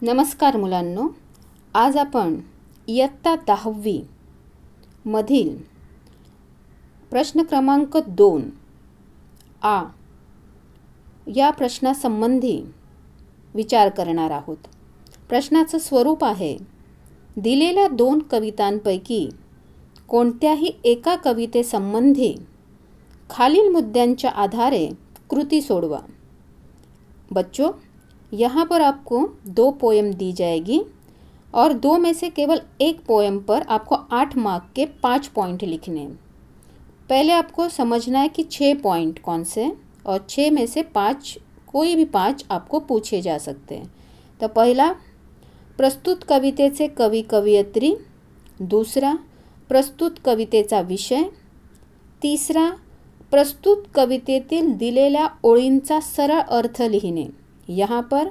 नमस्कार मुलांनो, आज आपण इयत्ता 10वी मधील प्रश्न क्रमांक 2 आ या प्रश्नासंबंधी विचार करणार आहोत. प्रश्नाचं स्वरूप आहे: दिलेल्या 2 कवितांपैकी कोणत्याही एका कवितेसंबंधी खालील मुद्द्यांच्या आधारे कृति सोडवा. बच्चों, यहाँ पर आपको 2 पोएम दी जाएगी और 2 में से केवल एक पोएम पर आपको 8 मार्क के 5 पॉइंट लिखने हैं. पहले आपको समझना है कि 6 पॉइंट कौन से और 6 में से 5 कोई भी 5 आपको पूछे जा सकते हैं. तो पहला, प्रस्तुत कवितेचे कवी कवयित्री. दूसरा, प्रस्तुत कवितेचा विषय. तिसरा, प्रस्तुत कवितेतील दिलेल्या ओळींचा सरळ अर्थ लिखने. यहाँ पर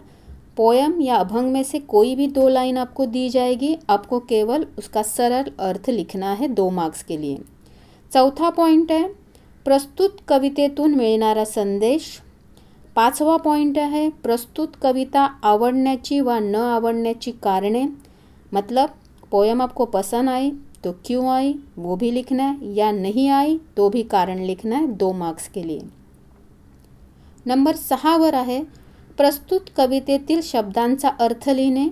पोएम या अभंग में से कोई भी 2 लाइन आपको दी जाएगी, आपको केवल उसका सरल अर्थ लिखना है 2 मार्क्स के लिए. चौथा पॉइंट है प्रस्तुत कवितेतून मिळणारा संदेश. 5वां पॉइंट है प्रस्तुत कविता आवडण्याची व न आवडण्याची कारणे. मतलब पोएम आपको पसंद आई तो क्यों आई वो भी लिखना है, या नहीं आई तो भी कारण लिखना है 2 मार्क्स के लिए. नंबर 6 वर आहे प्रस्तुत कवितेतील शब्दांचा अर्थ लिखने.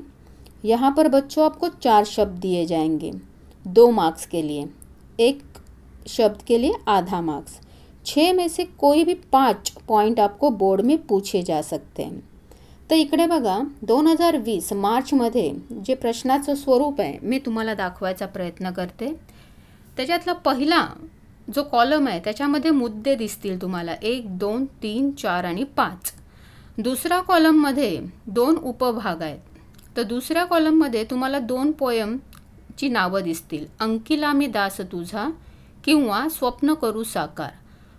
यहाँ पर बच्चों आपको 4 शब्द दिए जाएंगे 2 मार्क्स के लिए. एक शब्द के लिए आधा मार्क्स. 6 में से कोई भी 5 पॉइंट आपको बोर्ड में पूछे जा सकते हैं. तर इकडे बघा, 2020 मार्चमध्ये जे प्रश्नाचं स्वरूप आहे मी तुम्हाला दाखवायचा प्रयत्न करते. त्याच्यातला पहिला जो कॉलम आहे त्याच्यामध्ये मुद्दे दिसतील तुम्हाला 1, 2, 3, 4 आणि 5. दुसरा कॉलममध्ये 2 उपभाग आहेत. तर दुसऱ्या कॉलममध्ये तुम्हाला 2 पोएमची नावं दिसतील. अंकिला मी दास तुझा किंवा स्वप्न करू साकार.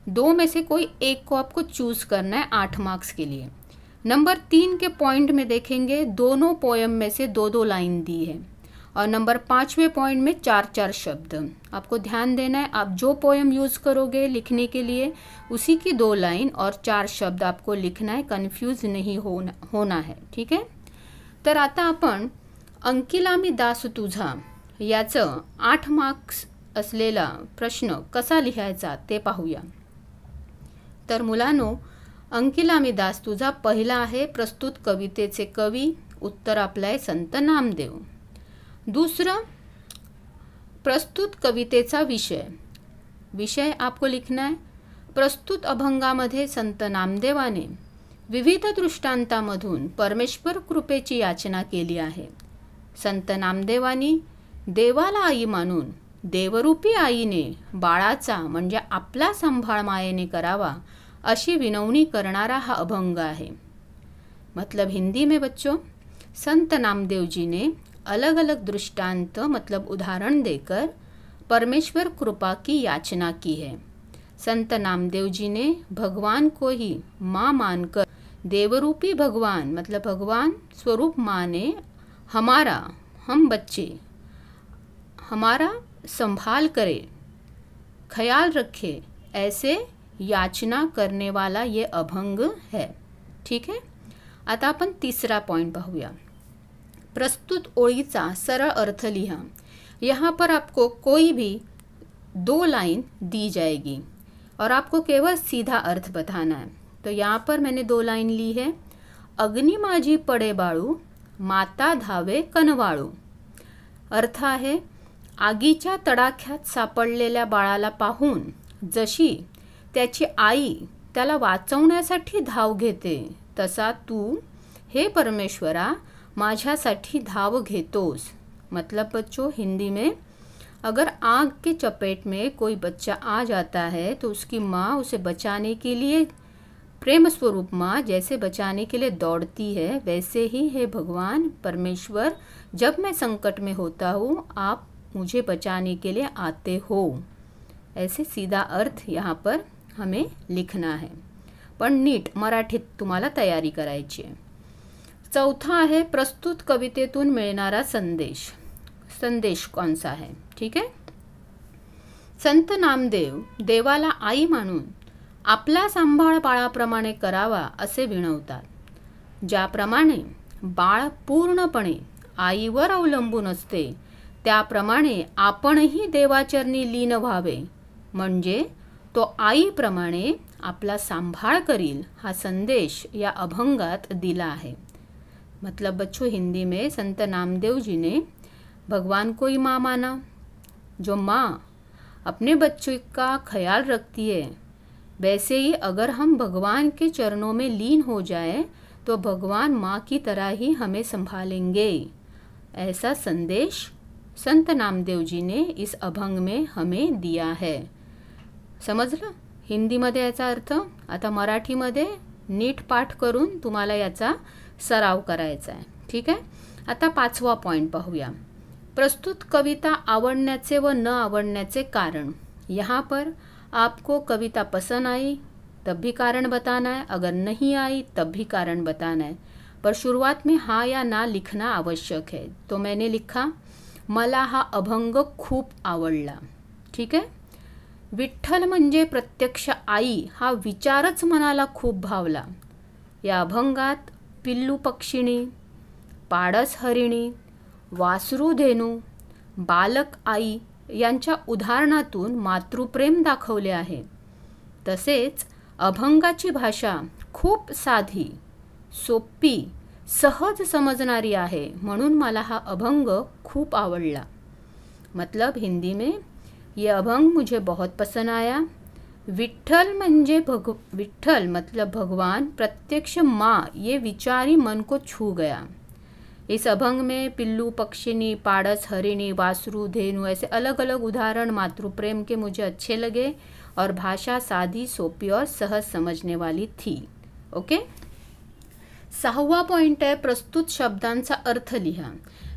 2 में से कोई एक को आपको चूज़ करना है 8 मार्क्स के लिए. नंबर 3 के पॉइंट में देखेंगे दोनों पोएम में से 2-2 लाइन दी है और नंबर 5वें पॉइंट में 4-4 शब्द. आपको ध्यान देना है, आप जो पोएम यूज़ करोगे लिखने के लिए उसी की 2 लाइन और 4 शब्द आपको लिखना है. कन्फ्यूज नहीं होना है. ठीक है. तर आता आपण अंकिला मी दास तुझा याचं 8 मार्क्स असलेला प्रश्न कसा लिहायचा ते पाहूया. तर मुलांनो, अंकिला मी दास तुझा पहिला आहे प्रस्तुत कवितेचे कवी. उत्तर आपलं आहे संत नामदेव. दूसरा, प्रस्तुत कवितेचा विषय. विषय आपको लिखना है प्रस्तुत अभंगामध्ये संत नामदेवाने विविध दृष्टांतामधून परमेश्वर कृपेची याचना केली आहे. संत नामदेवानी देवाला आई मानून देवरूपी आईने बाळाचा म्हणजे आपला सांभाळ मायेने करावा अशी विनवणी करणारा हा अभंग आहे. मतलब हिंदी में बच्चों, संत नामदेव जी ने अलग अलग दृष्टांत मतलब उदाहरण देकर परमेश्वर कृपा की याचना की है. संत नामदेव जी ने भगवान को ही माँ मानकर देवरूपी भगवान मतलब भगवान स्वरूप माँ ने हमारा हम बच्चे हमारा संभाल करे, ख्याल रखे, ऐसे याचना करने वाला ये अभंग है. ठीक है. आता आपण तिसरा पॉइंट पाहूया. प्रस्तुत ओळीचा सरळ अर्थ लिहा. यहाँ पर आपको कोई भी 2 लाइन दी जाएगी और आपको केवल सीधा अर्थ बताना है. तो यहाँ पर मैंने 2 लाइन ली है. अग्नि माझी पडे बाळू माता धावे कनवाळू. अर्थ आहे आगीच्या तडाख्यात सापडलेल्या बाळाला पाहून जशी त्याची आई त्याला वाचवण्यासाठी धाव घेते तसा तू हे परमेश्वरा माझ्यासाठी धाव घेतोस. मतलब बच्चों, हिंदी में अगर आग के चपेट में कोई बच्चा आ जाता है तो उसकी माँ उसे बचाने के लिए प्रेम स्वरूप माँ जैसे बचाने के लिए दौड़ती है, वैसे ही है भगवान परमेश्वर जब मैं संकट में होता हूँ आप मुझे बचाने के लिए आते हो. ऐसे सीधा अर्थ यहाँ पर हमें लिखना है, पण नीट मराठीत तुम्हाला तयारी करायची आहे. चौथा आहे प्रस्तुत कवितेतून मिळणारा संदेश. संदेश कौन सा है? ठीक है. संत नामदेव देवाला आई मानून आपला सांभाळ बाळाप्रमाणे करावा असे विनवतात. ज्याप्रमाणे बाळ पूर्णपणे आईवर अवलंबून असते, त्याप्रमाणे आपणही देवाचरणी लीन व्हावे, म्हणजे तो आईप्रमाणे आपला सांभाळ करील, हा संदेश या अभंगात दिला है। मतलब बच्चों, हिंदी में संत नामदेव जी ने भगवान को ही माँ माना। जो माँ अपने बच्चों का ख्याल रखती है, वैसे ही अगर हम भगवान के चरणों में लीन हो जाए तो भगवान माँ की तरह ही हमें संभालेंगे। ऐसा संदेश संत नामदेव जी ने इस अभंग में हमें दिया है। समजलं हिंदीमध्ये याचा अर्थ? आता मराठीमध्ये नीट पाठ करून तुम्हाला याचा सराव करायचा आहे, ठीक आहे। आता 5वा पॉइंट पाहूया। प्रस्तुत कविता आवडण्याचे व न आवडण्याचे कारण। यहाँ पर आपको कविता पसंद आई तब भी कारण बताना है, अगर नहीं आई तब भी कारण बताना है, पर शुरुआत में हाँ या ना लिखना आवश्यक है। तो मैंने लिखा मला हा अभंग खूप आवडला, ठीक आहे। विठ्ठल म्हणजे प्रत्यक्ष आई हा विचारच मनाला खूप भावला। या अभंगात पिल्लू पक्षिणी, पाडस हरिणी, वासरू धेनू, बालक आई यांच्या उदाहरणातून मातृप्रेम दाखवले आहे। तसेच अभंगाची भाषा खूप साधी, सोपी, सहज समजणारी आहे, म्हणून मला हा अभंग खूप आवडला। मतलब हिंदी में ये अभंग मुझे बहुत पसंद आया। विठ्ठल मतलब भगवान, प्रत्यक्ष माँ, ये विचार ही मन को छू गया। इस अभंग में पिल्लू पक्षिणी, पाड़स हरिणी, वासरू धेनु ऐसे अलग अलग उदाहरण मातृप्रेम के मुझे अच्छे लगे और भाषा सादी, सोपी और सहज समझने वाली थी। ओके। 6वां पॉइंट है प्रस्तुत शब्दांचा अर्थ लिहा।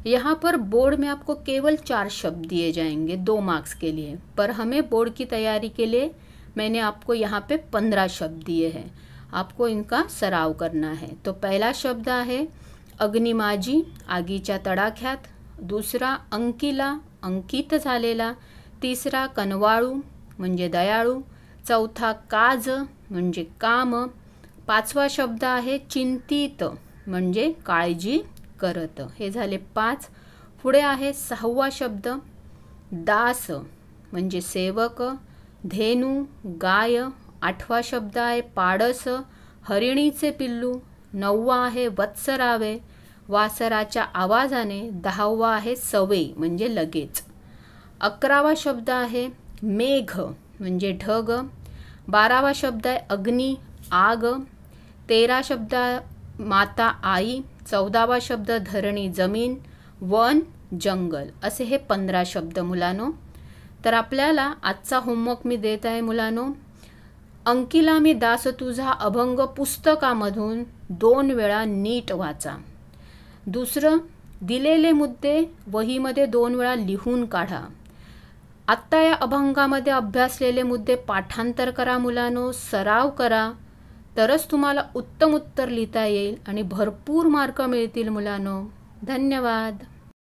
यहाँ पर बोर्ड में आपको केवल 4 शब्द दिए जाएंगे 2 मार्क्स के लिए, पर हमें बोर्ड की तैयारी के लिए मैंने आपको यहाँ पे 15 शब्द दिए हैं, आपको इनका सराव करना है। तो पहला शब्द आहे अग्निमाजी, आगीच्या तडाख्यात। दूसरा अंकिला, अंकित झालेला। तिसरा कनवाळू म्हणजे दयाळू। चौथा काज म्हणजे काम। 5वा शब्द आहे चिंतित म्हणजे काळजी करत। हे झाले 5। पुढे आहे 6वा शब्द दास म्हणजे सेवक, धेनू गाय। 8वा शब्द आहे पाडस, हरिणीचे पिल्लू। 9वा आहे वत्सरावे, वासराच्या आवाजाने। 10वा आहे सवे म्हणजे लगेच। 11वा शब्द आहे मेघ म्हणजे ढग। 12वा शब्द आहे अग्नी, आग। 13 शब्द माता आई। 14वा शब्द धरणी जमीन, वन जंगल। असे हे 15 शब्द मुलांनो। तर आपल्याला आजचा होमवर्क मी देत आहे मुलांनो। अंकिला मी दास तुझा अभंग पुस्तकामधून 2 वेळा नीट वाचा। दुसरं, दिलेले मुद्दे वहीमध्ये 2 वेळा लिहून काढा। आत्ता या अभंगामध्ये अभ्यासलेले मुद्दे पाठांतर करा मुलांनो, सराव करा, तरच तुम्हाला उत्तम उत्तर लिहिता येईल आणि भरपूर मार्क मिळतील मुलांनो। धन्यवाद।